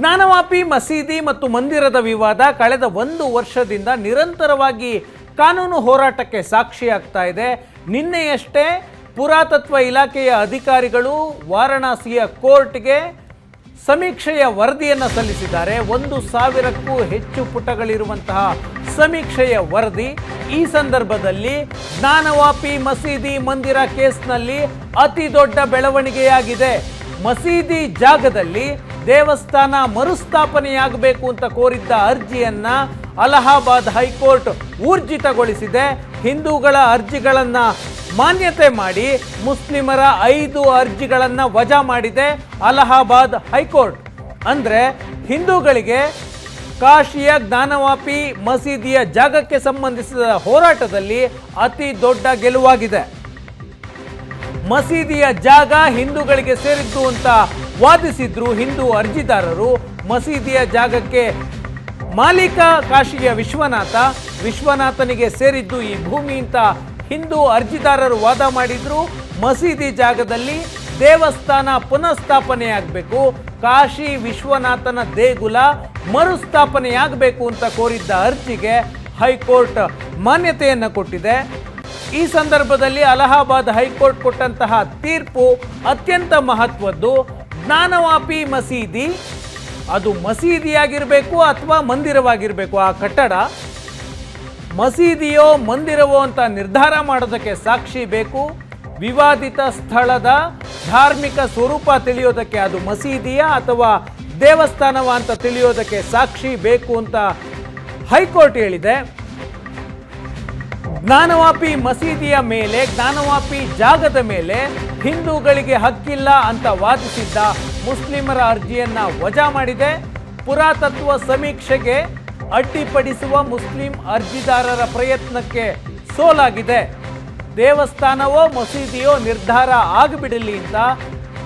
ಜ್ಞಾನವಾಪಿ ಮಸೀದಿ ಮತ್ತು ಮಂದಿರದ ವಿವಾದ ಕಳೆದ 1 ವರ್ಷದಿಂದ ನಿರಂತರವಾಗಿ ಕಾನೂನು ಹೋರಾಟಕ್ಕೆ ಸಾಕ್ಷಿಯಾಗ್ತಾ ಇದೆ. ನಿನ್ನೆಯಷ್ಟೇ ಪುರಾತತ್ವ ಇಲಾಖೆಯ ಅಧಿಕಾರಿಗಳು ವಾರಣಾಸಿಯ ಕೋರ್ಟ್ಗೆ ಸಮೀಕ್ಷೆಯ ವರದಿಯನ್ನು ಸಲ್ಲಿಸಿದ್ದಾರೆ. 1,000ಕ್ಕೂ ಹೆಚ್ಚು ಪುಟಗಳಿರುವಂತಹ ಸಮೀಕ್ಷೆಯ ವರದಿ. ಈ ಸಂದರ್ಭದಲ್ಲಿ ಜ್ಞಾನವಾಪಿ ಮಸೀದಿ ಮಂದಿರ ಕೇಸ್ನಲ್ಲಿ ಅತಿ ದೊಡ್ಡ ಬೆಳವಣಿಗೆಯಾಗಿದೆ. ಮಸೀದಿ ಜಾಗದಲ್ಲಿ ದೇವಸ್ಥಾನ ಮರುಸ್ಥಾಪನೆಯಾಗಬೇಕು ಅಂತ ಕೋರಿದ್ದ ಅರ್ಜಿಯನ್ನ ಅಲಹಾಬಾದ್ ಹೈಕೋರ್ಟ್ ಊರ್ಜಿತಗೊಳಿಸಿದೆ. ಹಿಂದೂಗಳ ಅರ್ಜಿಗಳನ್ನು ಮಾನ್ಯತೆ ಮಾಡಿ ಮುಸ್ಲಿಮರ 5 ಅರ್ಜಿಗಳನ್ನು ವಜಾ ಮಾಡಿದೆ ಅಲಹಾಬಾದ್ ಹೈಕೋರ್ಟ್. ಅಂದರೆ ಹಿಂದೂಗಳಿಗೆ ಕಾಶಿಯ ಜ್ಞಾನವಾಪಿ ಮಸೀದಿಯ ಜಾಗಕ್ಕೆ ಸಂಬಂಧಿಸಿದ ಹೋರಾಟದಲ್ಲಿ ಅತಿ ದೊಡ್ಡ ಗೆಲುವಾಗಿದೆ. ಮಸೀದಿಯ ಜಾಗ ಹಿಂದೂಗಳಿಗೆ ಸೇರಿದ್ದು ಅಂತ ವಾದಿಸಿದ್ರು ಹಿಂದೂ ಅರ್ಜಿದಾರರು. ಮಸೀದಿಯ ಜಾಗಕ್ಕೆ ಮಾಲೀಕ ಕಾಶಿಯ ವಿಶ್ವನಾಥನಿಗೆ ಸೇರಿದ್ದು ಈ ಭೂಮಿ ಅಂತ ಹಿಂದೂ ಅರ್ಜಿದಾರರು ವಾದ ಮಾಡಿದ್ರು. ಮಸೀದಿ ಜಾಗದಲ್ಲಿ ದೇವಸ್ಥಾನ ಪುನಃಸ್ಥಾಪನೆಯಾಗಬೇಕು, ಕಾಶಿ ವಿಶ್ವನಾಥನ ದೇಗುಲ ಮರುಸ್ಥಾಪನೆಯಾಗಬೇಕು ಅಂತ ಕೋರಿದ್ದ ಅರ್ಜಿಗೆ ಹೈಕೋರ್ಟ್ ಮಾನ್ಯತೆಯನ್ನು ಕೊಟ್ಟಿದೆ. ಈ ಸಂದರ್ಭದಲ್ಲಿ ಅಲಹಾಬಾದ್ ಹೈಕೋರ್ಟ್ ಕೊಟ್ಟಂತಹ ತೀರ್ಪು ಅತ್ಯಂತ ಮಹತ್ವದ್ದು. ಜ್ಞಾನವಾಪಿ ಮಸೀದಿ ಅದು ಮಸೀದಿಯಾಗಿರಬೇಕು ಅಥವಾ ಮಂದಿರವಾಗಿರಬೇಕು, ಆ ಕಟ್ಟಡ ಮಸೀದಿಯೋ ಮಂದಿರವೋ ಅಂತ ನಿರ್ಧಾರ ಮಾಡೋದಕ್ಕೆ ಸಾಕ್ಷಿ ಬೇಕು. ವಿವಾದಿತ ಸ್ಥಳದ ಧಾರ್ಮಿಕ ಸ್ವರೂಪ ತಿಳಿಯೋದಕ್ಕೆ ಅದು ಮಸೀದಿಯ ಅಥವಾ ದೇವಸ್ಥಾನವ ಅಂತ ತಿಳಿಯೋದಕ್ಕೆ ಸಾಕ್ಷಿ ಬೇಕು ಅಂತ ಹೈಕೋರ್ಟ್ ಹೇಳಿದೆ. ಜ್ಞಾನವಾಪಿ ಮಸೀದಿಯ ಮೇಲೆ, ಜ್ಞಾನವಾಪಿ ಜಾಗದ ಮೇಲೆ ಹಿಂದೂಗಳಿಗೆ ಹಕ್ಕಿಲ್ಲ ಅಂತ ವಾದಿಸಿದ್ದ ಮುಸ್ಲಿಮರ ಅರ್ಜಿಯನ್ನ ವಜಾ ಮಾಡಿದೆ. ಪುರಾತತ್ವ ಸಮೀಕ್ಷೆಗೆ ಅಡ್ಡಿಪಡಿಸುವ ಮುಸ್ಲಿಂ ಅರ್ಜಿದಾರರ ಪ್ರಯತ್ನಕ್ಕೆ ಸೋಲಾಗಿದೆ. ದೇವಸ್ಥಾನವೋ ಮಸೀದಿಯೋ ನಿರ್ಧಾರ ಆಗಿಬಿಡಲಿ ಅಂತ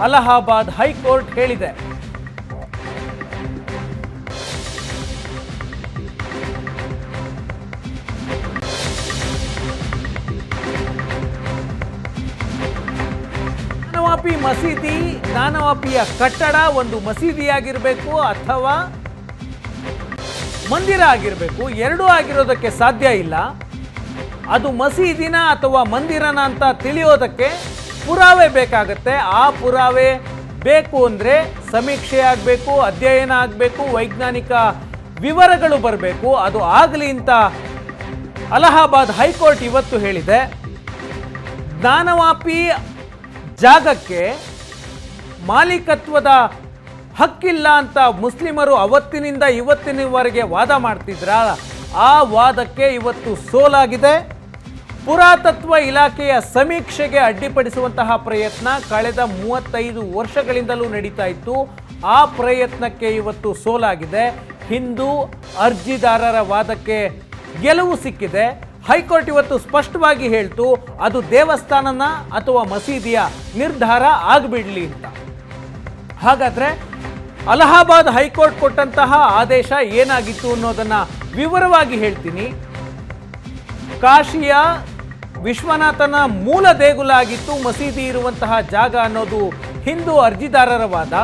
ಅಲಹಾಬಾದ್ ಹೈಕೋರ್ಟ್ ಹೇಳಿದೆ. ಜ್ಞಾನವಾಪಿ ಮಸೀದಿ, ಜ್ಞಾನವಾಪಿಯ ಕಟ್ಟಡ ಒಂದು ಮಸೀದಿಯಾಗಿರಬೇಕು ಅಥವಾ ಮಂದಿರ ಆಗಿರಬೇಕು, ಎರಡೂ ಆಗಿರೋದಕ್ಕೆ ಸಾಧ್ಯ ಇಲ್ಲ. ಅದು ಮಸೀದಿನ ಅಥವಾ ಮಂದಿರನ ಅಂತ ತಿಳಿಯೋದಕ್ಕೆ ಪುರಾವೆ ಬೇಕಾಗತ್ತೆ. ಆ ಪುರಾವೆ ಬೇಕು ಅಂದರೆ ಸಮೀಕ್ಷೆ ಆಗಬೇಕು, ಅಧ್ಯಯನ ಆಗಬೇಕು, ವೈಜ್ಞಾನಿಕ ವಿವರಗಳು ಬರಬೇಕು. ಅದು ಆಗಲಿ ಅಂತ ಅಲಹಾಬಾದ್ ಹೈಕೋರ್ಟ್ ಇವತ್ತು ಹೇಳಿದೆ. ಜ್ಞಾನವಾಪಿ ಜಾಗಕ್ಕೆ ಮಾಲೀಕತ್ವದ ಹಕ್ಕಿಲ್ಲ ಅಂತ ಮುಸ್ಲಿಮರು ಅವತ್ತಿನಿಂದ ಇವತ್ತಿನವರೆಗೆ ವಾದ ಮಾಡ್ತಿದ್ರ, ಆ ವಾದಕ್ಕೆ ಇವತ್ತು ಸೋಲಾಗಿದೆ. ಪುರಾತತ್ವ ಇಲಾಖೆಯ ಸಮೀಕ್ಷೆಗೆ ಅಡ್ಡಿಪಡಿಸುವಂತಹ ಪ್ರಯತ್ನ ಕಳೆದ 35 ವರ್ಷಗಳಿಂದಲೂ ನಡೀತಾ ಇತ್ತು. ಆ ಪ್ರಯತ್ನಕ್ಕೆ ಇವತ್ತು ಸೋಲಾಗಿದೆ. ಹಿಂದೂ ಅರ್ಜಿದಾರರ ವಾದಕ್ಕೆ ಗೆಲುವು ಸಿಕ್ಕಿದೆ. ಹೈಕೋರ್ಟ್ ಇವತ್ತು ಸ್ಪಷ್ಟವಾಗಿ ಹೇಳ್ತು, ಅದು ದೇವಸ್ಥಾನನ ಅಥವಾ ಮಸೀದಿಯ ನಿರ್ಧಾರ ಆಗಿಬಿಡಲಿ ಅಂತ. ಹಾಗಾದ್ರೆ ಅಲಹಾಬಾದ್ ಹೈಕೋರ್ಟ್ ಕೊಟ್ಟಂತಹ ಆದೇಶ ಏನಾಗಿತ್ತು ಅನ್ನೋದನ್ನ ವಿವರವಾಗಿ ಹೇಳ್ತೀನಿ. ಕಾಶಿಯ ವಿಶ್ವನಾಥನ ಮೂಲ ದೇಗುಲ ಆಗಿತ್ತು ಮಸೀದಿ ಇರುವಂತಹ ಜಾಗ ಅನ್ನೋದು ಹಿಂದೂ ಅರ್ಜಿದಾರರ ವಾದ.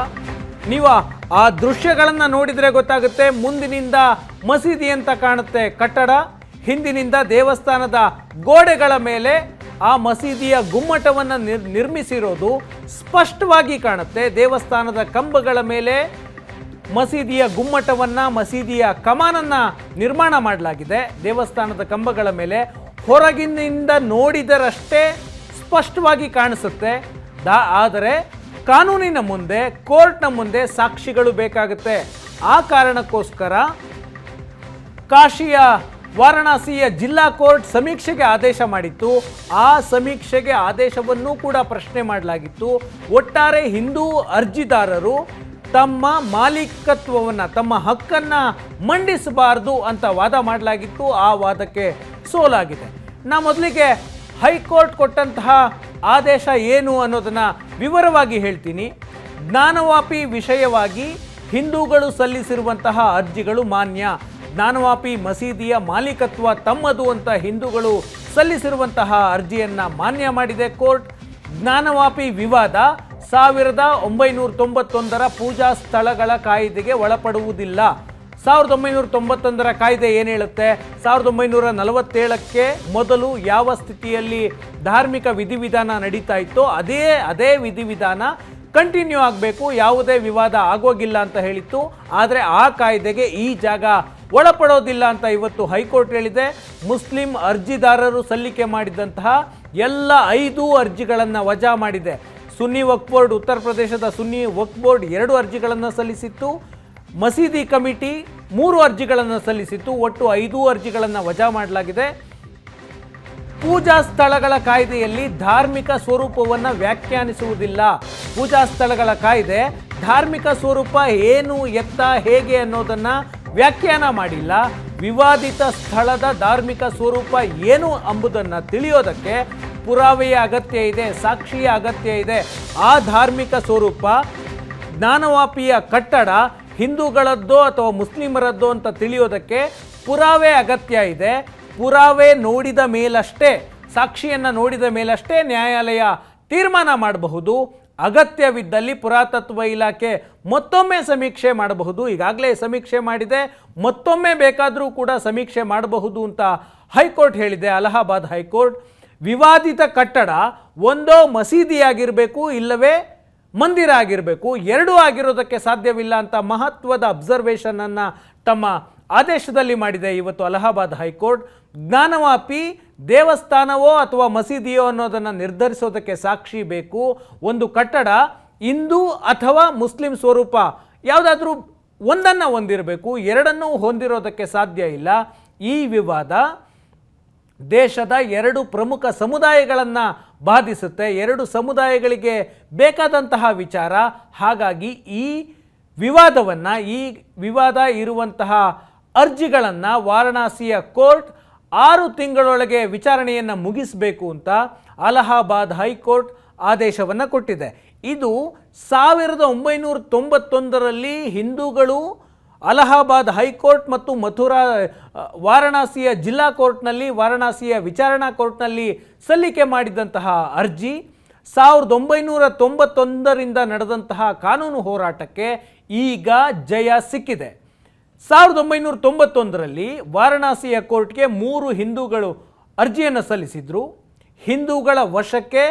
ನೀವು ಆ ದೃಶ್ಯಗಳನ್ನು ನೋಡಿದರೆ ಗೊತ್ತಾಗುತ್ತೆ. ಮುಂದಿನಿಂದ ಮಸೀದಿ ಅಂತ ಕಾಣುತ್ತೆ ಕಟ್ಟಡ, ಹಿಂದಿನಿಂದ ದೇವಸ್ಥಾನದ ಗೋಡೆಗಳ ಮೇಲೆ ಆ ಮಸೀದಿಯ ಗುಮ್ಮಟವನ್ನು ನಿರ್ಮಿಸಿರೋದು ಸ್ಪಷ್ಟವಾಗಿ ಕಾಣುತ್ತೆ. ದೇವಸ್ಥಾನದ ಕಂಬಗಳ ಮೇಲೆ ಮಸೀದಿಯ ಗುಮ್ಮಟವನ್ನು, ಮಸೀದಿಯ ಕಮಾನನ್ನು ನಿರ್ಮಾಣ ಮಾಡಲಾಗಿದೆ. ದೇವಸ್ಥಾನದ ಕಂಬಗಳ ಮೇಲೆ ಹೊರಗಿನಿಂದ ನೋಡಿದರಷ್ಟೇ ಸ್ಪಷ್ಟವಾಗಿ ಕಾಣಿಸುತ್ತೆ. ಆದರೆ ಕಾನೂನಿನ ಮುಂದೆ, ಕೋರ್ಟ್ನ ಮುಂದೆ ಸಾಕ್ಷಿಗಳು ಬೇಕಾಗುತ್ತೆ. ಆ ಕಾರಣಕ್ಕೋಸ್ಕರ ಕಾಶಿಯ ವಾರಣಾಸಿಯ ಜಿಲ್ಲಾ ಕೋರ್ಟ್ ಸಮೀಕ್ಷೆಗೆ ಆದೇಶ ಮಾಡಿತ್ತು. ಆ ಸಮೀಕ್ಷೆಗೆ ಆದೇಶವನ್ನು ಕೂಡ ಪ್ರಶ್ನೆ ಮಾಡಲಾಗಿತ್ತು. ಒಟ್ಟಾರೆ ಹಿಂದೂ ಅರ್ಜಿದಾರರು ತಮ್ಮ ಮಾಲೀಕತ್ವವನ್ನು, ತಮ್ಮ ಹಕ್ಕನ್ನು ಮಂಡಿಸಬಾರದು ಅಂತ ವಾದ ಮಾಡಲಾಗಿತ್ತು. ಆ ವಾದಕ್ಕೆ ಸೋಲಾಗಿದೆ. ನಾ ಮೊದಲಿಗೆ ಹೈಕೋರ್ಟ್ ಕೊಟ್ಟಂತಹ ಆದೇಶ ಏನು ಅನ್ನೋದನ್ನು ವಿವರವಾಗಿ ಹೇಳ್ತೀನಿ. ಜ್ಞಾನವಾಪಿ ವಿಷಯವಾಗಿ ಹಿಂದೂಗಳು ಸಲ್ಲಿಸಿರುವಂತಹ ಅರ್ಜಿಗಳು ಮಾನ್ಯ. ಜ್ಞಾನವಾಪಿ ಮಸೀದಿಯ ಮಾಲೀಕತ್ವ ತಮ್ಮದು ಅಂತ ಹಿಂದೂಗಳು ಸಲ್ಲಿಸಿರುವಂತಹ ಅರ್ಜಿಯನ್ನು ಮಾನ್ಯ ಮಾಡಿದೆ ಕೋರ್ಟ್. ಜ್ಞಾನವಾಪಿ ವಿವಾದ 1991ರ ಪೂಜಾ ಸ್ಥಳಗಳ ಕಾಯ್ದೆಗೆ ಒಳಪಡುವುದಿಲ್ಲ. 1991ರ ಕಾಯ್ದೆ ಏನು ಹೇಳುತ್ತೆ? 1947ಕ್ಕೆ ಮೊದಲು ಯಾವ ಸ್ಥಿತಿಯಲ್ಲಿ ಧಾರ್ಮಿಕ ವಿಧಿವಿಧಾನ ನಡೀತಾ ಇತ್ತೋ ಅದೇ ವಿಧಿವಿಧಾನ ಕಂಟಿನ್ಯೂ ಆಗಬೇಕು, ಯಾವುದೇ ವಿವಾದ ಆಗೋಗಿಲ್ಲ ಅಂತ ಹೇಳಿತ್ತು. ಆದರೆ ಆ ಕಾಯ್ದೆಗೆ ಈ ಜಾಗ ಒಳಪಡೋದಿಲ್ಲ ಅಂತ ಇವತ್ತು ಹೈಕೋರ್ಟ್ ಹೇಳಿದೆ. ಮುಸ್ಲಿಂ ಅರ್ಜಿದಾರರು ಸಲ್ಲಿಕೆ ಮಾಡಿದಂತಹ ಎಲ್ಲ 5 ಅರ್ಜಿಗಳನ್ನು ವಜಾ ಮಾಡಿದೆ. ಸುನ್ನಿ ವಕ್ಫ್ ಬೋರ್ಡ್, ಉತ್ತರ ಪ್ರದೇಶದ ಸುನ್ನಿ ವಕ್ಫ್ ಬೋರ್ಡ್ 2 ಅರ್ಜಿಗಳನ್ನು ಸಲ್ಲಿಸಿತ್ತು. ಮಸೀದಿ ಕಮಿಟಿ 3 ಅರ್ಜಿಗಳನ್ನು ಸಲ್ಲಿಸಿತ್ತು. ಒಟ್ಟು 5 ಅರ್ಜಿಗಳನ್ನು ವಜಾ ಮಾಡಲಾಗಿದೆ. ಪೂಜಾ ಸ್ಥಳಗಳ ಕಾಯ್ದೆಯಲ್ಲಿ ಧಾರ್ಮಿಕ ಸ್ವರೂಪವನ್ನು ವ್ಯಾಖ್ಯಾನಿಸುವುದಿಲ್ಲ. ಪೂಜಾ ಸ್ಥಳಗಳ ಕಾಯ್ದೆ ಧಾರ್ಮಿಕ ಸ್ವರೂಪ ಏನು, ಎತ್ತ, ಹೇಗೆ ಅನ್ನೋದನ್ನು ವ್ಯಾಖ್ಯಾನ ಮಾಡಿಲ್ಲ. ವಿವಾದಿತ ಸ್ಥಳದ ಧಾರ್ಮಿಕ ಸ್ವರೂಪ ಏನು ಎಂಬುದನ್ನು ತಿಳಿಯೋದಕ್ಕೆ ಪುರಾವೆಯ ಅಗತ್ಯ ಇದೆ, ಸಾಕ್ಷಿಯ ಅಗತ್ಯ ಇದೆ. ಆ ಧಾರ್ಮಿಕ ಸ್ವರೂಪ, ಜ್ಞಾನವಾಪಿಯ ಕಟ್ಟಡ ಹಿಂದೂಗಳದ್ದೋ ಅಥವಾ ಮುಸ್ಲಿಮರದ್ದೋ ಅಂತ ತಿಳಿಯೋದಕ್ಕೆ ಪುರಾವೆ ಅಗತ್ಯ ಇದೆ. ಪುರಾವೆ ನೋಡಿದ ಮೇಲಷ್ಟೇ, ಸಾಕ್ಷಿಯನ್ನು ನೋಡಿದ ಮೇಲಷ್ಟೇ ನ್ಯಾಯಾಲಯ ತೀರ್ಮಾನ ಮಾಡಬಹುದು. ಅಗತ್ಯವಿದ್ದಲ್ಲಿ ಪುರಾತತ್ವ ಇಲಾಖೆ ಮತ್ತೊಮ್ಮೆ ಸಮೀಕ್ಷೆ ಮಾಡಬಹುದು. ಈಗಾಗಲೇ ಸಮೀಕ್ಷೆ ಮಾಡಿದೆ, ಮತ್ತೊಮ್ಮೆ ಬೇಕಾದರೂ ಕೂಡ ಸಮೀಕ್ಷೆ ಮಾಡಬಹುದು ಅಂತ ಹೈಕೋರ್ಟ್ ಹೇಳಿದೆ. ಅಲಹಾಬಾದ್ ಹೈಕೋರ್ಟ್ ವಿವಾದಿತ ಕಟ್ಟಡ ಒಂದೋ ಮಸೀದಿಯಾಗಿರಬೇಕು, ಇಲ್ಲವೇ ಮಂದಿರ ಆಗಿರಬೇಕು, ಎರಡೂ ಆಗಿರೋದಕ್ಕೆ ಸಾಧ್ಯವಿಲ್ಲ ಅಂತ ಮಹತ್ವದ ಅಬ್ಸರ್ವೇಷನನ್ನು ತಮ್ಮ ಆದೇಶದಲ್ಲಿ ಮಾಡಿದೆ ಇವತ್ತು ಅಲಹಾಬಾದ್ ಹೈಕೋರ್ಟ್. ಜ್ಞಾನವಾಪಿ ದೇವಸ್ಥಾನವೋ ಅಥವಾ ಮಸೀದಿಯೋ ಅನ್ನೋದನ್ನು ನಿರ್ಧರಿಸೋದಕ್ಕೆ ಸಾಕ್ಷಿ ಬೇಕು. ಒಂದು ಕಟ್ಟಡ ಹಿಂದೂ ಅಥವಾ ಮುಸ್ಲಿಂ ಸ್ವರೂಪ ಯಾವುದಾದ್ರೂ ಒಂದನ್ನು ಹೊಂದಿರಬೇಕು, ಎರಡನ್ನೂ ಹೊಂದಿರೋದಕ್ಕೆ ಸಾಧ್ಯ ಇಲ್ಲ. ಈ ವಿವಾದ ದೇಶದ 2 ಪ್ರಮುಖ ಸಮುದಾಯಗಳನ್ನು ಬಾಧಿಸುತ್ತೆ, 2 ಸಮುದಾಯಗಳಿಗೆ ಬೇಕಾದಂತಹ ವಿಚಾರ. ಹಾಗಾಗಿ ಈ ವಿವಾದ ಇರುವಂತಹ ಅರ್ಜಿಗಳನ್ನು ವಾರಣಾಸಿಯ ಕೋರ್ಟ್ 6 ತಿಂಗಳೊಳಗೆ ವಿಚಾರಣೆಯನ್ನು ಮುಗಿಸಬೇಕು ಅಂತ ಅಲಹಾಬಾದ್ ಹೈಕೋರ್ಟ್ ಆದೇಶವನ್ನು ಕೊಟ್ಟಿದೆ. ಇದು 1991ರಲ್ಲಿ ಹಿಂದೂಗಳು ಅಲಹಾಬಾದ್ ಹೈಕೋರ್ಟ್ ಮತ್ತು ವಾರಣಾಸಿಯ ಜಿಲ್ಲಾ ಕೋರ್ಟ್ನಲ್ಲಿ, ವಾರಣಾಸಿಯ ವಿಚಾರಣಾ ಕೋರ್ಟ್ನಲ್ಲಿ ಸಲ್ಲಿಕೆ ಮಾಡಿದಂತಹ ಅರ್ಜಿ. 1991ರಿಂದ ನಡೆದಂತಹ ಕಾನೂನು ಹೋರಾಟಕ್ಕೆ ಈಗ ಜಯ ಸಿಕ್ಕಿದೆ. 1991ರಲ್ಲಿ ವಾರಣಾಸಿಯ ಕೋರ್ಟ್ಗೆ 3 ಹಿಂದೂಗಳು ಅರ್ಜಿಯನ್ನು ಸಲ್ಲಿಸಿದ್ರು. ಹಿಂದೂಗಳ ವಶಕ್ಕೆ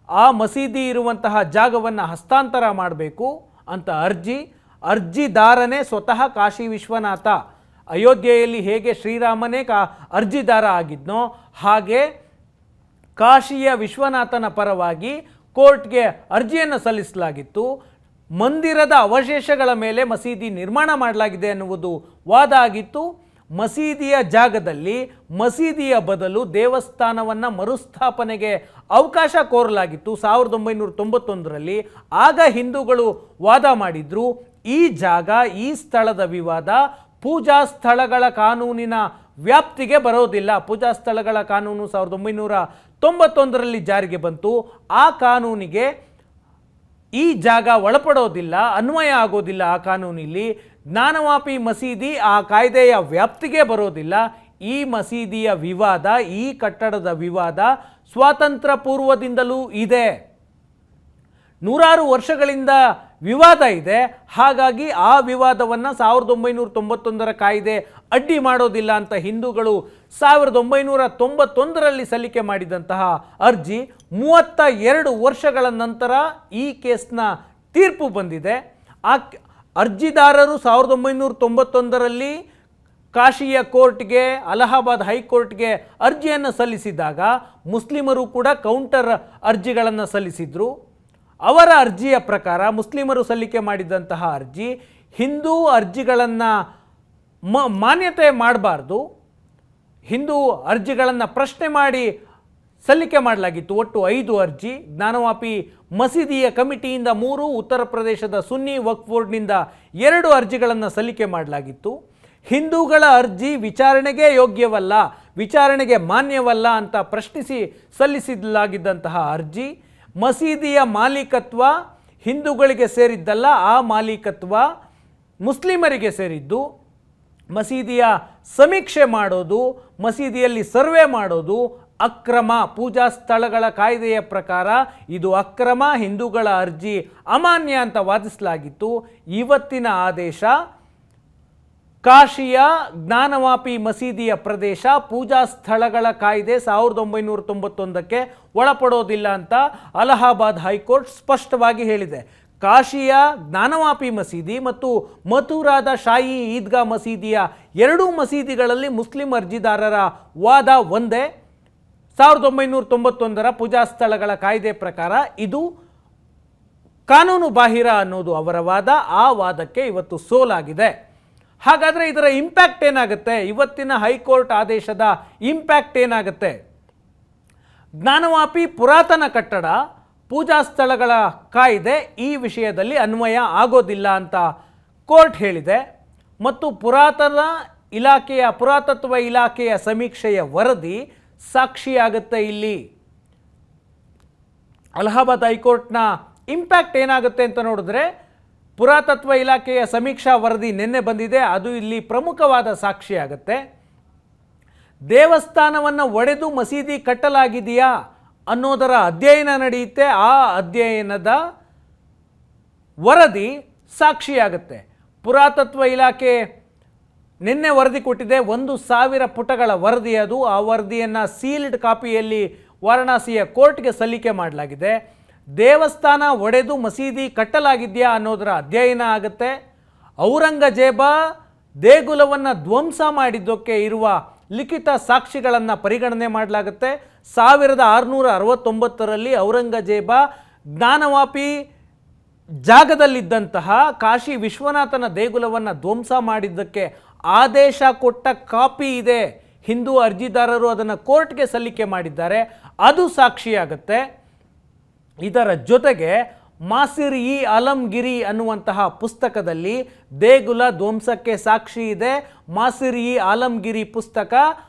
ಆ ಮಸೀದಿ ಇರುವಂತಹ ಜಾಗವನ್ನು ಹಸ್ತಾಂತರ ಮಾಡಬೇಕು ಅಂತ ಅರ್ಜಿದಾರನೇ ಸ್ವತಃ ಕಾಶಿ ವಿಶ್ವನಾಥ. ಅಯೋಧ್ಯೆಯಲ್ಲಿ ಹೇಗೆ ಶ್ರೀರಾಮನೇ ಅರ್ಜಿದಾರ ಆಗಿದ್ನೋ ಹಾಗೆ ಕಾಶಿಯ ವಿಶ್ವನಾಥನ ಪರವಾಗಿ ಕೋರ್ಟ್ಗೆ ಅರ್ಜಿಯನ್ನು ಸಲ್ಲಿಸಲಾಗಿತ್ತು. ಮಂದಿರದ ಅವಶೇಷಗಳ ಮೇಲೆ ಮಸೀದಿ ನಿರ್ಮಾಣ ಮಾಡಲಾಗಿದೆ ಅನ್ನುವುದು ವಾದ ಆಗಿತ್ತು. ಮಸೀದಿಯ ಜಾಗದಲ್ಲಿ ಮಸೀದಿಯ ಬದಲು ದೇವಸ್ಥಾನವನ್ನು ಮರುಸ್ಥಾಪನೆಗೆ ಅವಕಾಶ ಕೋರಲಾಗಿತ್ತು 1991ರಲ್ಲಿ. ಆಗ ಹಿಂದೂಗಳು ವಾದ ಮಾಡಿದ್ರು, ಈ ಜಾಗ, ಈ ಸ್ಥಳದ ವಿವಾದ ಪೂಜಾ ಸ್ಥಳಗಳ ಕಾನೂನಿನ ವ್ಯಾಪ್ತಿಗೆ ಬರೋದಿಲ್ಲ. ಪೂಜಾ ಸ್ಥಳಗಳ ಕಾನೂನು 1991ರಲ್ಲಿ ಜಾರಿಗೆ ಬಂತು. ಆ ಕಾನೂನಿಗೆ ಈ ಜಾಗ ಒಳಪಡೋದಿಲ್ಲ, ಅನ್ವಯ ಆಗೋದಿಲ್ಲ. ಆ ಕಾನೂನಿನಲ್ಲಿ ಜ್ಞಾನವಾಪಿ ಮಸೀದಿ ಆ ಕಾಯ್ದೆಯ ವ್ಯಾಪ್ತಿಗೆ ಬರೋದಿಲ್ಲ. ಈ ಮಸೀದಿಯ ವಿವಾದ, ಈ ಕಟ್ಟಡದ ವಿವಾದ ಸ್ವಾತಂತ್ರ್ಯ ಪೂರ್ವದಿಂದಲೂ ಇದೆ, ನೂರಾರು ವರ್ಷಗಳಿಂದ ವಿವಾದ ಇದೆ. ಹಾಗಾಗಿ ಆ ವಿವಾದವನ್ನು 1991ರ ಕಾಯ್ದೆ ಅಡ್ಡಿ ಮಾಡೋದಿಲ್ಲ ಅಂತ ಹಿಂದೂಗಳು 1991ರಲ್ಲಿ ಸಲ್ಲಿಕೆ ಮಾಡಿದಂತಹ ಅರ್ಜಿ 32 ವರ್ಷಗಳ ನಂತರ ಈ ಕೇಸ್ನ ತೀರ್ಪು ಬಂದಿದೆ. ಆ ಅರ್ಜಿದಾರರು 1991ರಲ್ಲಿ ಕಾಶಿಯ ಕೋರ್ಟ್ಗೆ, ಅಲಹಾಬಾದ್ ಹೈಕೋರ್ಟ್ಗೆ ಅರ್ಜಿಯನ್ನು ಸಲ್ಲಿಸಿದಾಗ ಮುಸ್ಲಿಮರು ಕೂಡ ಕೌಂಟರ್ ಅರ್ಜಿಗಳನ್ನು ಸಲ್ಲಿಸಿದರು. ಅವರ ಅರ್ಜಿಯ ಪ್ರಕಾರ ಮುಸ್ಲಿಮರು ಸಲ್ಲಿಕೆ ಮಾಡಿದಂತಹ ಅರ್ಜಿ ಹಿಂದೂ ಅರ್ಜಿಗಳನ್ನು ಮಾನ್ಯತೆ ಮಾಡಬಾರ್ದು, ಹಿಂದೂ ಅರ್ಜಿಗಳನ್ನು ಪ್ರಶ್ನೆ ಮಾಡಿ ಸಲ್ಲಿಕೆ ಮಾಡಲಾಗಿತ್ತು. ಒಟ್ಟು 5 ಅರ್ಜಿ. ಜ್ಞಾನವಾಪಿ ಮಸೀದಿಯ ಕಮಿಟಿಯಿಂದ 3, ಉತ್ತರ ಪ್ರದೇಶದ ಸುನ್ನಿ ವಕ್ಫ್ ಬೋರ್ಡ್ನಿಂದ 2 ಅರ್ಜಿಗಳನ್ನು ಸಲ್ಲಿಕೆ ಮಾಡಲಾಗಿತ್ತು. ಹಿಂದೂಗಳ ಅರ್ಜಿ ವಿಚಾರಣೆಗೆ ಯೋಗ್ಯವಲ್ಲ, ವಿಚಾರಣೆಗೆ ಮಾನ್ಯವಲ್ಲ ಅಂತ ಪ್ರಶ್ನಿಸಿ ಸಲ್ಲಿಸಲಾಗಿದ್ದಂತಹ ಅರ್ಜಿ. ಮಸೀದಿಯ ಮಾಲೀಕತ್ವ ಹಿಂದೂಗಳಿಗೆ ಸೇರಿದ್ದಲ್ಲ, ಆ ಮಾಲೀಕತ್ವ ಮುಸ್ಲಿಮರಿಗೆ ಸೇರಿದ್ದು. ಮಸೀದಿಯ ಸಮೀಕ್ಷೆ ಮಾಡೋದು, ಮಸೀದಿಯಲ್ಲಿ ಸರ್ವೆ ಮಾಡೋದು ಅಕ್ರಮ. ಪೂಜಾ ಸ್ಥಳಗಳ ಕಾಯ್ದೆಯ ಪ್ರಕಾರ ಇದು ಅಕ್ರಮ, ಹಿಂದೂಗಳ ಅರ್ಜಿ ಅಮಾನ್ಯ ಅಂತ ವಾದಿಸಲಾಗಿತ್ತು. ಇವತ್ತಿನ ಆದೇಶ ಕಾಶಿಯ ಜ್ಞಾನವಾಪಿ ಮಸೀದಿಯ ಪ್ರದೇಶ ಪೂಜಾ ಸ್ಥಳಗಳ ಕಾಯ್ದೆ 1991ಕ್ಕೆ ಒಳಪಡೋದಿಲ್ಲ ಅಂತ ಅಲಹಾಬಾದ್ ಹೈಕೋರ್ಟ್ ಸ್ಪಷ್ಟವಾಗಿ ಹೇಳಿದೆ. ಕಾಶಿಯ ಜ್ಞಾನವಾಪಿ ಮಸೀದಿ ಮತ್ತು ಮಥುರಾದ ಶಾಹಿ ಈದ್ಗಾ ಮಸೀದಿಯ ಎರಡೂ ಮಸೀದಿಗಳಲ್ಲಿ ಮುಸ್ಲಿಂ ಅರ್ಜಿದಾರರ ವಾದ ಒಂದೇ. 1991ರ ಪೂಜಾ ಸ್ಥಳಗಳ ಕಾಯ್ದೆ ಪ್ರಕಾರ ಇದು ಕಾನೂನು ಬಾಹಿರ ಅನ್ನೋದು ಅವರ ವಾದ. ಆ ವಾದಕ್ಕೆ ಇವತ್ತು ಸೋಲಾಗಿದೆ. ಹಾಗಾದರೆ ಇದರ ಇಂಪ್ಯಾಕ್ಟ್ ಏನಾಗುತ್ತೆ? ಇವತ್ತಿನ ಹೈಕೋರ್ಟ್ ಆದೇಶದ ಇಂಪ್ಯಾಕ್ಟ್ ಏನಾಗುತ್ತೆ? ಜ್ಞಾನವಾಪಿ ಪುರಾತನ ಕಟ್ಟಡ, ಪೂಜಾ ಸ್ಥಳಗಳ ಕಾಯ್ದೆ ಈ ವಿಷಯದಲ್ಲಿ ಅನ್ವಯ ಆಗೋದಿಲ್ಲ ಅಂತ ಕೋರ್ಟ್ ಹೇಳಿದೆ. ಮತ್ತು ಪುರಾತತ್ವ ಇಲಾಖೆಯ ಸಮೀಕ್ಷೆಯ ವರದಿ ಸಾಕ್ಷಿಯಾಗುತ್ತೆ. ಇಲ್ಲಿ ಅಲಹಾಬಾದ್ ಹೈಕೋರ್ಟ್ನ ಇಂಪ್ಯಾಕ್ಟ್ ಏನಾಗುತ್ತೆ ಅಂತ ನೋಡಿದ್ರೆ, ಪುರಾತತ್ವ ಇಲಾಖೆಯ ಸಮೀಕ್ಷಾ ವರದಿ ನಿನ್ನೆ ಬಂದಿದೆ, ಅದು ಇಲ್ಲಿ ಪ್ರಮುಖವಾದ ಸಾಕ್ಷಿಯಾಗುತ್ತೆ. ದೇವಸ್ಥಾನವನ್ನು ಒಡೆದು ಮಸೀದಿ ಕಟ್ಟಲಾಗಿದೆಯಾ ಅನ್ನೋದರ ಅಧ್ಯಯನ ನಡೆಯುತ್ತೆ. ಆ ಅಧ್ಯಯನದ ವರದಿ ಸಾಕ್ಷಿಯಾಗುತ್ತೆ. ಪುರಾತತ್ವ ಇಲಾಖೆ ನಿನ್ನೆ ವರದಿ ಕೊಟ್ಟಿದೆ, 1,000 ಪುಟಗಳ ವರದಿ ಅದು. ಆ ವರದಿಯನ್ನು ಸೀಲ್ಡ್ ಕಾಪಿಯಲ್ಲಿ ವಾರಣಾಸಿಯ ಕೋರ್ಟ್ಗೆ ಸಲ್ಲಿಕೆ ಮಾಡಲಾಗಿದೆ. ದೇವಸ್ಥಾನ ಒಡೆದು ಮಸೀದಿ ಕಟ್ಟಲಾಗಿದೆಯಾ ಅನ್ನೋದರ ಅಧ್ಯಯನ ಆಗುತ್ತೆ. ಔರಂಗಜೇಬ ದೇಗುಲವನ್ನು ಧ್ವಂಸ ಮಾಡಿದ್ದಕ್ಕೆ ಇರುವ ಲಿಖಿತ ಸಾಕ್ಷಿಗಳನ್ನು ಪರಿಗಣನೆ ಮಾಡಲಾಗುತ್ತೆ. 1669ರಲ್ಲಿ ಔರಂಗಜೇಬ ಜ್ಞಾನವಾಪಿ ಜಾಗದಲ್ಲಿದ್ದಂತಹ ಕಾಶಿ ವಿಶ್ವನಾಥನ ದೇಗುಲವನ್ನು ಧ್ವಂಸ ಮಾಡಿದ್ದಕ್ಕೆ ಆದೇಶ ಕೊಟ್ಟ ಕಾಪಿ ಇದೆ. ಹಿಂದೂ ಅರ್ಜಿದಾರರು ಅದನ್ನು ಕೋರ್ಟ್ಗೆ ಸಲ್ಲಿಕೆ ಮಾಡಿದ್ದಾರೆ, ಅದು ಸಾಕ್ಷಿಯಾಗುತ್ತೆ. ಇದರ ಜೊತೆಗೆ ಮಾಸಿರ್ ಇ ಆಲಂಗಿರಿ ಅನ್ನುವಂತಹ ಪುಸ್ತಕದಲ್ಲಿ ದೇಗುಲ ಧ್ವಂಸಕ್ಕೆ ಸಾಕ್ಷಿ ಇದೆ. ಮಾಸಿರ್ ಇ ಆಲಂಗಿರಿ ಪುಸ್ತಕ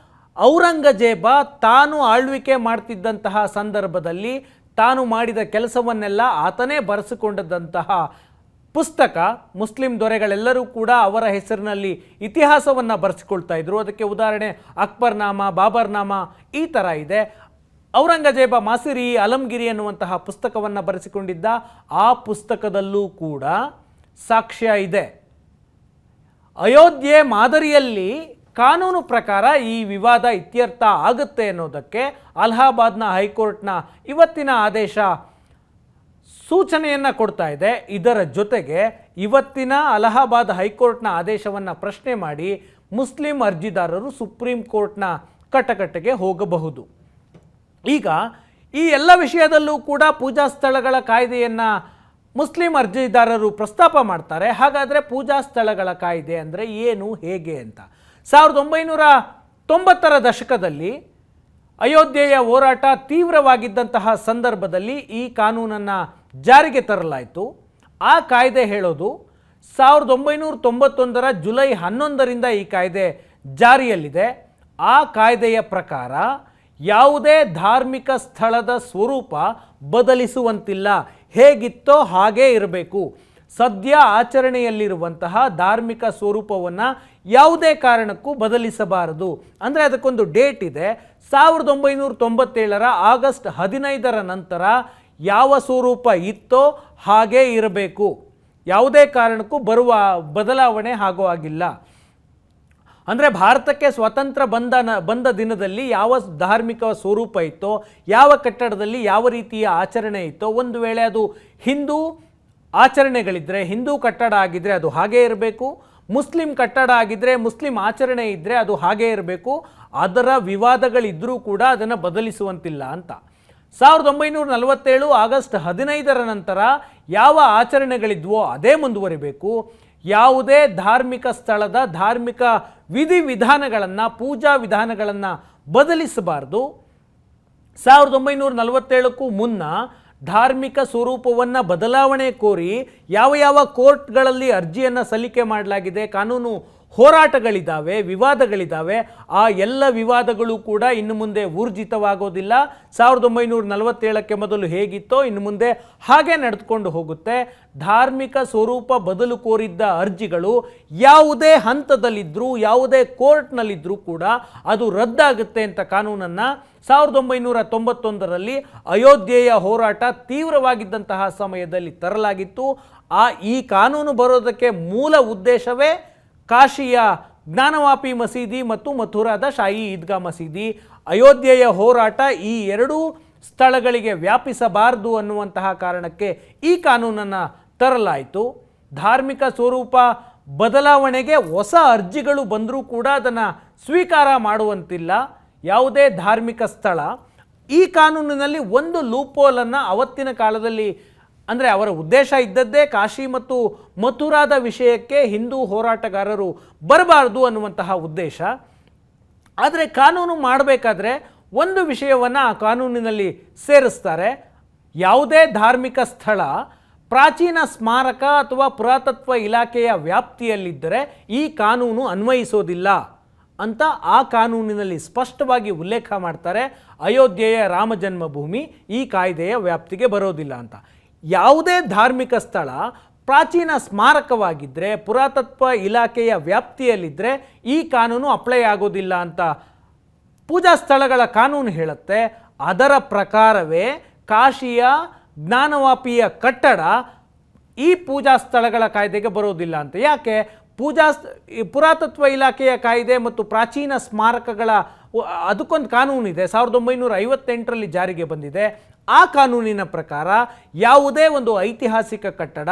ಔರಂಗಜೇಬ ತಾನು ಆಳ್ವಿಕೆ ಮಾಡ್ತಿದ್ದಂತಹ ಸಂದರ್ಭದಲ್ಲಿ ತಾನು ಮಾಡಿದ ಕೆಲಸವನ್ನೆಲ್ಲ ಆತನೇ ಬರೆಸಿಕೊಂಡಂತಹ ಪುಸ್ತಕ. ಮುಸ್ಲಿಂ ದೊರೆಗಳೆಲ್ಲರೂ ಕೂಡ ಅವರ ಹೆಸರಿನಲ್ಲಿ ಇತಿಹಾಸವನ್ನು ಬರೆಸಿಕೊಳ್ತಾ ಇದ್ರು. ಅದಕ್ಕೆ ಉದಾಹರಣೆ ಅಕ್ಬರ್ನಾಮ, ಬಾಬರ್ನಾಮ ಈ ಥರ ಇದೆ. ಔರಂಗಜೇಬ ಮಾಸಿರ್ ಇ ಆಲಂಗಿರಿ ಅನ್ನುವಂತಹ ಪುಸ್ತಕವನ್ನು ಬರೆಸಿಕೊಂಡಿದ್ದ. ಆ ಪುಸ್ತಕದಲ್ಲೂ ಕೂಡ ಸಾಕ್ಷ್ಯ ಇದೆ. ಅಯೋಧ್ಯೆ ಮಾದರಿಯಲ್ಲಿ ಕಾನೂನು ಪ್ರಕಾರ ಈ ವಿವಾದ ಇತ್ಯರ್ಥ ಆಗುತ್ತೆ ಅನ್ನೋದಕ್ಕೆ ಅಲಹಾಬಾದ್ನ ಹೈಕೋರ್ಟ್ನ ಇವತ್ತಿನ ಆದೇಶ ಸೂಚನೆಯನ್ನು ಕೊಡ್ತಾ ಇದೆ. ಇದರ ಜೊತೆಗೆ ಇವತ್ತಿನ ಅಲಹಾಬಾದ್ ಹೈಕೋರ್ಟ್ನ ಆದೇಶವನ್ನು ಪ್ರಶ್ನೆ ಮಾಡಿ ಮುಸ್ಲಿಂ ಅರ್ಜಿದಾರರು ಸುಪ್ರೀಂ ಕೋರ್ಟ್ನ ಕಟಕಟೆಗೆ ಹೋಗಬಹುದು. ಈಗ ಈ ಎಲ್ಲ ವಿಷಯದಲ್ಲೂ ಕೂಡ ಪೂಜಾ ಸ್ಥಳಗಳ ಕಾಯ್ದೆಯನ್ನು ಮುಸ್ಲಿಂ ಅರ್ಜಿದಾರರು ಪ್ರಸ್ತಾಪ ಮಾಡ್ತಾರೆ. ಹಾಗಾದರೆ ಪೂಜಾ ಸ್ಥಳಗಳ ಕಾಯ್ದೆ ಅಂದರೆ ಏನು, ಹೇಗೆ ಅಂತ 1990ರ ದಶಕದಲ್ಲಿ ಅಯೋಧ್ಯೆಯ ಹೋರಾಟ ತೀವ್ರವಾಗಿದ್ದಂತಹ ಸಂದರ್ಭದಲ್ಲಿ ಈ ಕಾನೂನನ್ನು ಜಾರಿಗೆ ತರಲಾಯಿತು. ಆ ಕಾಯ್ದೆ ಹೇಳೋದು 1991ರ ಜುಲೈ 11ರಿಂದ ಈ ಕಾಯ್ದೆ ಜಾರಿಯಲ್ಲಿದೆ. ಆ ಕಾಯ್ದೆಯ ಪ್ರಕಾರ ಯಾವುದೇ ಧಾರ್ಮಿಕ ಸ್ಥಳದ ಸ್ವರೂಪ ಬದಲಿಸುವಂತಿಲ್ಲ, ಹೇಗಿತ್ತೋ ಹಾಗೇ ಇರಬೇಕು. ಸದ್ಯ ಆಚರಣೆಯಲ್ಲಿರುವಂತಹ ಧಾರ್ಮಿಕ ಸ್ವರೂಪವನ್ನು ಯಾವುದೇ ಕಾರಣಕ್ಕೂ ಬದಲಿಸಬಾರದು. ಅಂದರೆ ಅದಕ್ಕೊಂದು ಡೇಟ್ ಇದೆ. 1997ರ ಆಗಸ್ಟ್ 15ರ ನಂತರ ಯಾವ ಸ್ವರೂಪ ಇತ್ತೋ ಹಾಗೇ ಇರಬೇಕು. ಯಾವುದೇ ಕಾರಣಕ್ಕೂ ಬದಲಾವಣೆ ಆಗೋ ಆಗಿಲ್ಲ. ಅಂದರೆ ಭಾರತಕ್ಕೆ ಸ್ವಾತಂತ್ರ್ಯ ಬಂದ ದಿನದಲ್ಲಿ ಯಾವ ಧಾರ್ಮಿಕ ಸ್ವರೂಪ ಇತ್ತೋ, ಯಾವ ಕಟ್ಟಡದಲ್ಲಿ ಯಾವ ರೀತಿಯ ಆಚರಣೆ ಇತ್ತೋ, ಒಂದು ವೇಳೆ ಅದು ಹಿಂದೂ ಆಚರಣೆಗಳಿದ್ದರೆ, ಹಿಂದೂ ಕಟ್ಟಡ ಆಗಿದ್ದರೆ ಅದು ಹಾಗೇ ಇರಬೇಕು. ಮುಸ್ಲಿಂ ಕಟ್ಟಡ ಆಗಿದ್ದರೆ, ಮುಸ್ಲಿಂ ಆಚರಣೆ ಇದ್ದರೆ ಅದು ಹಾಗೇ ಇರಬೇಕು. ಅದರ ವಿವಾದಗಳಿದ್ದರೂ ಕೂಡ ಅದನ್ನು ಬದಲಿಸುವಂತಿಲ್ಲ ಅಂತ. 1947 ಆಗಸ್ಟ್ 15ರ ನಂತರ ಯಾವ ಆಚರಣೆಗಳಿದ್ವೋ ಅದೇ ಮುಂದುವರಿಬೇಕು. ಯಾವುದೇ ಧಾರ್ಮಿಕ ಸ್ಥಳದ ಧಾರ್ಮಿಕ ವಿಧಿವಿಧಾನಗಳನ್ನು, ಪೂಜಾ ವಿಧಾನಗಳನ್ನು ಬದಲಿಸಬಾರ್ದು. 1947ಕ್ಕೂ ಮುನ್ನ ಧಾರ್ಮಿಕ ಸ್ವರೂಪವನ್ನು ಬದಲಾವಣೆ ಕೋರಿ ಯಾವ ಕೋರ್ಟ್ಗಳಲ್ಲಿ ಅರ್ಜಿಯನ್ನು ಸಲ್ಲಿಕೆ ಮಾಡಲಾಗಿದೆ, ಕಾನೂನು ಹೋರಾಟಗಳಿದ್ದಾವೆ, ವಿವಾದಗಳಿದ್ದಾವೆ. ಆ ಎಲ್ಲ ವಿವಾದಗಳು ಕೂಡ ಇನ್ನು ಮುಂದೆ ಊರ್ಜಿತವಾಗೋದಿಲ್ಲ. 1947ಕ್ಕೆ ಮೊದಲು ಹೇಗಿತ್ತೋ ಇನ್ನು ಮುಂದೆ ಹಾಗೆ ನಡೆದುಕೊಂಡು ಹೋಗುತ್ತೆ. ಧಾರ್ಮಿಕ ಸ್ವರೂಪ ಬದಲು ಕೋರಿದ್ದ ಅರ್ಜಿಗಳು ಯಾವುದೇ ಹಂತದಲ್ಲಿದ್ದರೂ, ಯಾವುದೇ ಕೋರ್ಟ್ನಲ್ಲಿದ್ದರೂ ಕೂಡ ಅದು ರದ್ದಾಗುತ್ತೆ ಅಂತ ಕಾನೂನನ್ನು 1991ರಲ್ಲಿ ಅಯೋಧ್ಯೆಯ ಹೋರಾಟ ತೀವ್ರವಾಗಿದ್ದಂತಹ ಸಮಯದಲ್ಲಿ ತರಲಾಗಿತ್ತು. ಈ ಕಾನೂನು ಬರೋದಕ್ಕೆ ಮೂಲ ಉದ್ದೇಶವೇ ಕಾಶಿಯ ಜ್ಞಾನವಾಪಿ ಮಸೀದಿ ಮತ್ತು ಮಥುರಾದ ಶಾಹಿ ಈದ್ಗಾ ಮಸೀದಿ, ಅಯೋಧ್ಯೆಯ ಹೋರಾಟ ಈ ಎರಡೂ ಸ್ಥಳಗಳಿಗೆ ವ್ಯಾಪಿಸಬಾರದು ಅನ್ನುವಂತಹ ಕಾರಣಕ್ಕೆ ಈ ಕಾನೂನನ್ನು ತರಲಾಯಿತು. ಧಾರ್ಮಿಕ ಸ್ವರೂಪ ಬದಲಾವಣೆಗೆ ಹೊಸ ಅರ್ಜಿಗಳು ಬಂದರೂ ಕೂಡ ಅದನ್ನು ಸ್ವೀಕಾರ ಮಾಡುವಂತಿಲ್ಲ ಯಾವುದೇ ಧಾರ್ಮಿಕ ಸ್ಥಳ. ಈ ಕಾನೂನಿನಲ್ಲಿ ಒಂದು ಲೂಪೋಲನ್ನು ಅವತ್ತಿನ ಕಾಲದಲ್ಲಿ, ಅಂದರೆ ಅವರ ಉದ್ದೇಶ ಇದ್ದದ್ದೇ ಕಾಶಿ ಮತ್ತು ಮಥುರಾದ ವಿಷಯಕ್ಕೆ ಹಿಂದೂ ಹೋರಾಟಗಾರರು ಬರಬಾರ್ದು ಅನ್ನುವಂತಹ ಉದ್ದೇಶ. ಆದರೆ ಕಾನೂನು ಮಾಡಬೇಕಾದ್ರೆ ಒಂದು ವಿಷಯವನ್ನು ಆ ಕಾನೂನಿನಲ್ಲಿ ಸೇರಿಸ್ತಾರೆ. ಯಾವುದೇ ಧಾರ್ಮಿಕ ಸ್ಥಳ ಪ್ರಾಚೀನ ಸ್ಮಾರಕ ಅಥವಾ ಪುರಾತತ್ವ ಇಲಾಖೆಯ ವ್ಯಾಪ್ತಿಯಲ್ಲಿದ್ದರೆ ಈ ಕಾನೂನು ಅನ್ವಯಿಸೋದಿಲ್ಲ ಅಂತ ಆ ಕಾನೂನಿನಲ್ಲಿ ಸ್ಪಷ್ಟವಾಗಿ ಉಲ್ಲೇಖ ಮಾಡ್ತಾರೆ. ಅಯೋಧ್ಯೆಯ ರಾಮ ಜನ್ಮಭೂಮಿ ಈ ಕಾಯ್ದೆಯ ವ್ಯಾಪ್ತಿಗೆ ಬರೋದಿಲ್ಲ ಅಂತ. ಯಾವುದೇ ಧಾರ್ಮಿಕ ಸ್ಥಳ ಪ್ರಾಚೀನ ಸ್ಮಾರಕವಾಗಿದ್ದರೆ, ಪುರಾತತ್ವ ಇಲಾಖೆಯ ವ್ಯಾಪ್ತಿಯಲ್ಲಿದ್ದರೆ ಈ ಕಾನೂನು ಅಪ್ಲೈ ಆಗೋದಿಲ್ಲ ಅಂತ ಪೂಜಾ ಸ್ಥಳಗಳ ಕಾನೂನು ಹೇಳುತ್ತೆ. ಅದರ ಪ್ರಕಾರವೇ ಕಾಶಿಯ ಜ್ಞಾನವಾಪಿಯ ಕಟ್ಟಡ ಈ ಪೂಜಾ ಸ್ಥಳಗಳ ಕಾಯ್ದೆಗೆ ಬರೋದಿಲ್ಲ ಅಂತ. ಯಾಕೆ? ಪುರಾತತ್ವ ಇಲಾಖೆಯ ಕಾಯ್ದೆ ಮತ್ತು ಪ್ರಾಚೀನ ಸ್ಮಾರಕಗಳ ಅದಕ್ಕೊಂದು ಕಾನೂನಿದೆ, 1958ರಲ್ಲಿ ಜಾರಿಗೆ ಬಂದಿದೆ. ಆ ಕಾನೂನಿನ ಪ್ರಕಾರ ಯಾವುದೇ ಒಂದು ಐತಿಹಾಸಿಕ ಕಟ್ಟಡ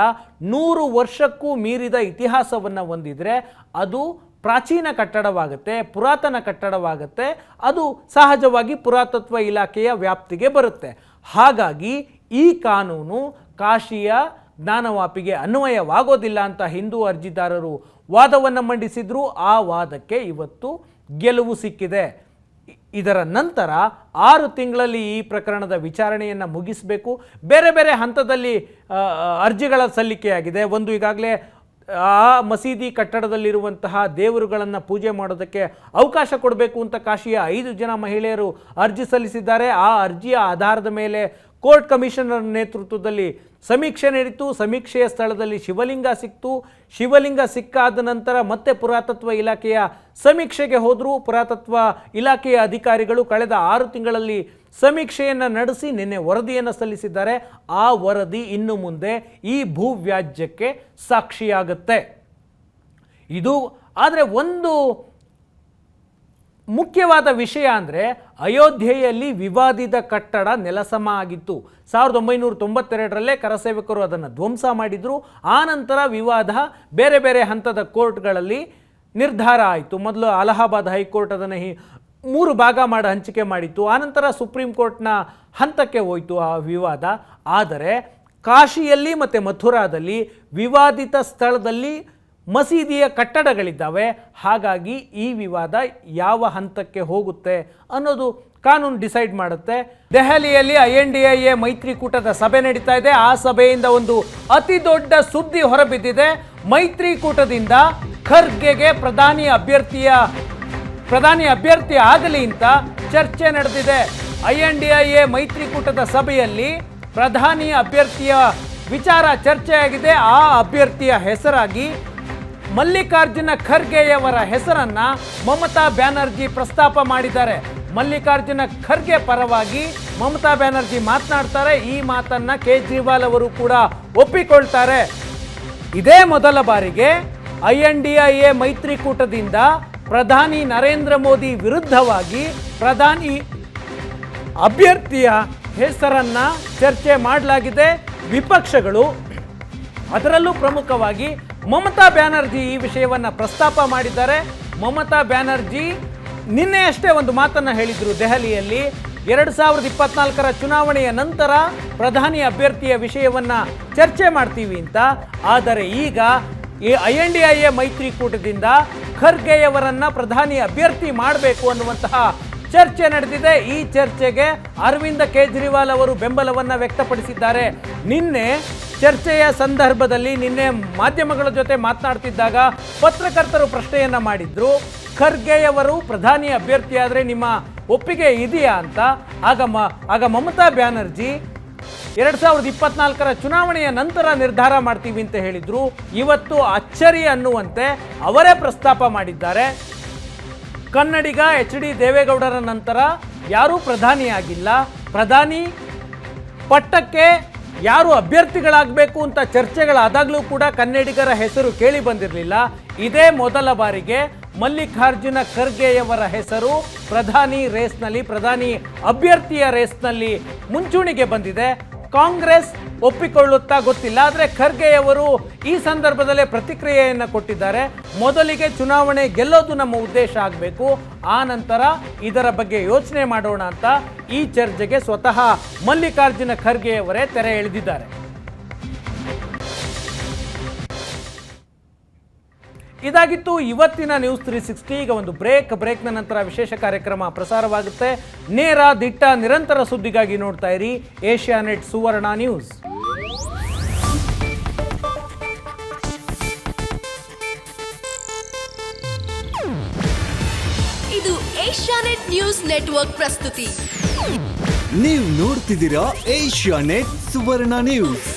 100 ವರ್ಷಕ್ಕೂ ಮೀರಿದ ಇತಿಹಾಸವನ್ನು ಹೊಂದಿದರೆ ಅದು ಪ್ರಾಚೀನ ಕಟ್ಟಡವಾಗುತ್ತೆ, ಪುರಾತನ ಕಟ್ಟಡವಾಗುತ್ತೆ. ಅದು ಸಹಜವಾಗಿ ಪುರಾತತ್ವ ಇಲಾಖೆಯ ವ್ಯಾಪ್ತಿಗೆ ಬರುತ್ತೆ. ಹಾಗಾಗಿ ಈ ಕಾನೂನು ಕಾಶಿಯ ಜ್ಞಾನವಾಪಿಗೆ ಅನ್ವಯವಾಗೋದಿಲ್ಲ ಅಂತ ಹಿಂದೂ ಅರ್ಜಿದಾರರು ವಾದವನ್ನು ಮಂಡಿಸಿದ್ರು. ಆ ವಾದಕ್ಕೆ ಇವತ್ತು ಗೆಲುವು ಸಿಕ್ಕಿದೆ. ಇದರ ನಂತರ 6 ತಿಂಗಳಲ್ಲಿ ಈ ಪ್ರಕರಣದ ವಿಚಾರಣೆಯನ್ನು ಮುಗಿಸಬೇಕು. ಬೇರೆ ಬೇರೆ ಹಂತದಲ್ಲಿ ಅರ್ಜಿಗಳ ಸಲ್ಲಿಕೆಯಾಗಿದೆ. ಒಂದು, ಈಗಾಗಲೇ ಆ ಮಸೀದಿ ಕಟ್ಟಡದಲ್ಲಿರುವಂತಹ ದೇವರುಗಳನ್ನು ಪೂಜೆ ಮಾಡೋದಕ್ಕೆ ಅವಕಾಶ ಕೊಡಬೇಕು ಅಂತ ಕಾಶಿಯ 5 ಜನ ಮಹಿಳೆಯರು ಅರ್ಜಿ ಸಲ್ಲಿಸಿದ್ದಾರೆ. ಆ ಅರ್ಜಿಯ ಆಧಾರದ ಮೇಲೆ ಕೋರ್ಟ್ ಕಮಿಷನರ್ ನೇತೃತ್ವದಲ್ಲಿ ಸಮೀಕ್ಷೆ ನಡೀತು. ಸಮೀಕ್ಷೆಯ ಸ್ಥಳದಲ್ಲಿ ಶಿವಲಿಂಗ ಸಿಕ್ತು. ಶಿವಲಿಂಗ ಸಿಕ್ಕಾದ ನಂತರ ಮತ್ತೆ ಪುರಾತತ್ವ ಇಲಾಖೆಯ ಸಮೀಕ್ಷೆಗೆ ಹೋದರು. ಪುರಾತತ್ವ ಇಲಾಖೆಯ ಅಧಿಕಾರಿಗಳು ಕಳೆದ 6 ತಿಂಗಳಲ್ಲಿ ಸಮೀಕ್ಷೆಯನ್ನು ನಡೆಸಿ ನಿನ್ನೆ ವರದಿಯನ್ನು ಸಲ್ಲಿಸಿದ್ದಾರೆ. ಆ ವರದಿ ಇನ್ನು ಮುಂದೆ ಈ ಭೂವ್ಯಾಜ್ಯಕ್ಕೆ ಸಾಕ್ಷಿಯಾಗುತ್ತೆ. ಇದು ಆದರೆ ಒಂದು ಮುಖ್ಯವಾದ ವಿಷಯ ಅಂದರೆ ಅಯೋಧ್ಯೆಯಲ್ಲಿ ವಿವಾದಿತ ಕಟ್ಟಡ ನೆಲಸಮ ಆಗಿತ್ತು. 1992ರಲ್ಲೇ ಕರಸೇವಕರು ಅದನ್ನು ಧ್ವಂಸ ಮಾಡಿದರು. ಆ ನಂತರ ವಿವಾದ ಬೇರೆ ಬೇರೆ ಹಂತದ ಕೋರ್ಟ್ಗಳಲ್ಲಿ ನಿರ್ಧಾರ ಆಯಿತು. ಮೊದಲು ಅಲಹಾಬಾದ್ ಹೈಕೋರ್ಟ್ ಅದನ್ನು 3 ಭಾಗ ಮಾಡಿ ಹಂಚಿಕೆ ಮಾಡಿತ್ತು. ಆನಂತರ ಸುಪ್ರೀಂ ಕೋರ್ಟ್ನ ಹಂತಕ್ಕೆ ಹೋಯಿತು ಆ ವಿವಾದ. ಆದರೆ ಕಾಶಿಯಲ್ಲಿ ಮತ್ತು ಮಥುರಾದಲ್ಲಿ ವಿವಾದಿತ ಸ್ಥಳದಲ್ಲಿ ಮಸೀದಿಯ ಕಟ್ಟಡಗಳಿದ್ದಾವೆ. ಹಾಗಾಗಿ ಈ ವಿವಾದ ಯಾವ ಹಂತಕ್ಕೆ ಹೋಗುತ್ತೆ ಅನ್ನೋದು ಕಾನೂನು ಡಿಸೈಡ್ ಮಾಡುತ್ತೆ. ದೆಹಲಿಯಲ್ಲಿ INDIA ಮೈತ್ರಿಕೂಟದ ಸಭೆ ನಡೀತಾ ಇದೆ. ಆ ಸಭೆಯಿಂದ ಒಂದು ಅತಿ ದೊಡ್ಡ ಸುದ್ದಿ ಹೊರಬಿದ್ದಿದೆ. ಮೈತ್ರಿಕೂಟದಿಂದ ಖರ್ಗೆಗೆ ಪ್ರಧಾನಿ ಅಭ್ಯರ್ಥಿ ಆಗಲಿ ಅಂತ ಚರ್ಚೆ ನಡೆದಿದೆ. INDIA ಮೈತ್ರಿಕೂಟದ ಸಭೆಯಲ್ಲಿ ಪ್ರಧಾನಿ ಅಭ್ಯರ್ಥಿಯ ವಿಚಾರ ಚರ್ಚೆಯಾಗಿದೆ. ಆ ಅಭ್ಯರ್ಥಿಯ ಹೆಸರಾಗಿ ಮಲ್ಲಿಕಾರ್ಜುನ ಖರ್ಗೆಯವರ ಹೆಸರನ್ನ ಮಮತಾ ಬ್ಯಾನರ್ಜಿ ಪ್ರಸ್ತಾಪ ಮಾಡಿದ್ದಾರೆ. ಮಲ್ಲಿಕಾರ್ಜುನ ಖರ್ಗೆ ಪರವಾಗಿ ಮಮತಾ ಬ್ಯಾನರ್ಜಿ ಮಾತನಾಡ್ತಾರೆ. ಈ ಮಾತನ್ನ ಕೇಜ್ರಿವಾಲ್ ಅವರು ಕೂಡ ಒಪ್ಪಿಕೊಳ್ತಾರೆ. ಇದೇ ಮೊದಲ ಬಾರಿಗೆ INDIA ಮೈತ್ರಿಕೂಟದಿಂದ ಪ್ರಧಾನಿ ನರೇಂದ್ರ ಮೋದಿ ವಿರುದ್ಧವಾಗಿ ಪ್ರಧಾನಿ ಅಭ್ಯರ್ಥಿಯ ಹೆಸರನ್ನ ಚರ್ಚೆ ಮಾಡಲಾಗಿದೆ. ವಿಪಕ್ಷಗಳು, ಅದರಲ್ಲೂ ಪ್ರಮುಖವಾಗಿ ಮಮತಾ ಬ್ಯಾನರ್ಜಿ ಈ ವಿಷಯವನ್ನು ಪ್ರಸ್ತಾಪ ಮಾಡಿದ್ದಾರೆ. ಮಮತಾ ಬ್ಯಾನರ್ಜಿ ನಿನ್ನೆಯಷ್ಟೇ ಒಂದು ಮಾತನ್ನು ಹೇಳಿದರು ದೆಹಲಿಯಲ್ಲಿ. 2024ರ ಚುನಾವಣೆಯ ನಂತರ ಪ್ರಧಾನಿ ಅಭ್ಯರ್ಥಿಯ ವಿಷಯವನ್ನು ಚರ್ಚೆ ಮಾಡ್ತೀವಿ ಅಂತ. ಆದರೆ ಈಗ ಈ INDIA ಮೈತ್ರಿಕೂಟದಿಂದ ಖರ್ಗೆಯವರನ್ನು ಪ್ರಧಾನಿ ಅಭ್ಯರ್ಥಿ ಮಾಡಬೇಕು ಅನ್ನುವಂತಹ ಚರ್ಚೆ ನಡೆದಿದೆ. ಈ ಚರ್ಚೆಗೆ ಅರವಿಂದ್ ಕೇಜ್ರಿವಾಲ್ ಅವರು ಬೆಂಬಲವನ್ನು ವ್ಯಕ್ತಪಡಿಸಿದ್ದಾರೆ. ನಿನ್ನೆ ಚರ್ಚೆಯ ಸಂದರ್ಭದಲ್ಲಿ ನಿನ್ನೆ ಮಾಧ್ಯಮಗಳ ಜೊತೆ ಮಾತನಾಡ್ತಿದ್ದಾಗ ಪತ್ರಕರ್ತರು ಪ್ರಶ್ನೆಯನ್ನ ಮಾಡಿದ್ರು, ಖರ್ಗೆಯವರು ಪ್ರಧಾನಿ ಅಭ್ಯರ್ಥಿಯಾದರೆ ನಿಮ್ಮ ಒಪ್ಪಿಗೆ ಇದೆಯಾ ಅಂತ. ಆಗ ಮಮತಾ ಬ್ಯಾನರ್ಜಿ 2024 ಚುನಾವಣೆಯ ನಂತರ ನಿರ್ಧಾರ ಮಾಡ್ತೀವಿ ಅಂತ ಹೇಳಿದ್ರು. ಇವತ್ತು ಅಚ್ಚರಿ ಅನ್ನುವಂತೆ ಅವರೇ ಪ್ರಸ್ತಾಪ ಮಾಡಿದ್ದಾರೆ. ಕನ್ನಡಿಗ HD ದೇವೇಗೌಡರ ನಂತರ ಯಾರೂ ಪ್ರಧಾನಿಯಾಗಿಲ್ಲ, ಪ್ರಧಾನಿ ಪಟ್ಟಕ್ಕೆ ಯಾರು ಅಭ್ಯರ್ಥಿಗಳಾಗಬೇಕು ಅಂತ ಚರ್ಚೆಗಳಾದಾಗಲೂ ಕೂಡ ಕನ್ನಡಿಗರ ಹೆಸರು ಕೇಳಿ ಬಂದಿರಲಿಲ್ಲ. ಇದೇ ಮೊದಲ ಬಾರಿಗೆ ಮಲ್ಲಿಕಾರ್ಜುನ ಖರ್ಗೆಯವರ ಹೆಸರು ಪ್ರಧಾನಿ ರೇಸ್ನಲ್ಲಿ, ಪ್ರಧಾನಿ ಅಭ್ಯರ್ಥಿಯ ರೇಸ್ನಲ್ಲಿ ಮುಂಚೂಣಿಗೆ ಬಂದಿದೆ. ಕಾಂಗ್ರೆಸ್ ಒಪ್ಪಿಕೊಳ್ಳುತ್ತಾ ಗೊತ್ತಿಲ್ಲ, ಆದರೆ ಖರ್ಗೆಯವರು ಈ ಸಂದರ್ಭದಲ್ಲೇ ಪ್ರತಿಕ್ರಿಯೆಯನ್ನು ಕೊಟ್ಟಿದ್ದಾರೆ. ಮೊದಲಿಗೆ ಚುನಾವಣೆ ಗೆಲ್ಲೋದು ನಮ್ಮ ಉದ್ದೇಶ ಆಗಬೇಕು, ಆ ನಂತರ ಇದರ ಬಗ್ಗೆ ಯೋಚನೆ ಮಾಡೋಣ ಅಂತ ಈ ಚರ್ಚೆಗೆ ಸ್ವತಃ ಮಲ್ಲಿಕಾರ್ಜುನ ಖರ್ಗೆಯವರೇ ತೆರೆ ಎಳೆದಿದ್ದಾರೆ. ಇದಾಗಿತ್ತು ಇವತ್ತಿನ ನ್ಯೂಸ್ 360. ಈಗ ಒಂದು ಬ್ರೇಕ್ನ ನಂತರ ವಿಶೇಷ ಕಾರ್ಯಕ್ರಮ ಪ್ರಸಾರವಾಗುತ್ತೆ. ನೇರ ದಿಟ್ಟ ನಿರಂತರ ಸುದ್ದಿಗಾಗಿ ನೋಡ್ತಾ ಇರಿ ಏಷ್ಯಾನೆಟ್ ಸುವರ್ಣ ನ್ಯೂಸ್. ಇದು ಏಷ್ಯಾನೆಟ್ ನ್ಯೂಸ್ ನೆಟ್ವರ್ಕ್ ಪ್ರಸ್ತುತಿ. ನೀವು ನೋಡ್ತಿದ್ದೀರಾ ಏಷ್ಯಾನೆಟ್ ಸುವರ್ಣ ನ್ಯೂಸ್.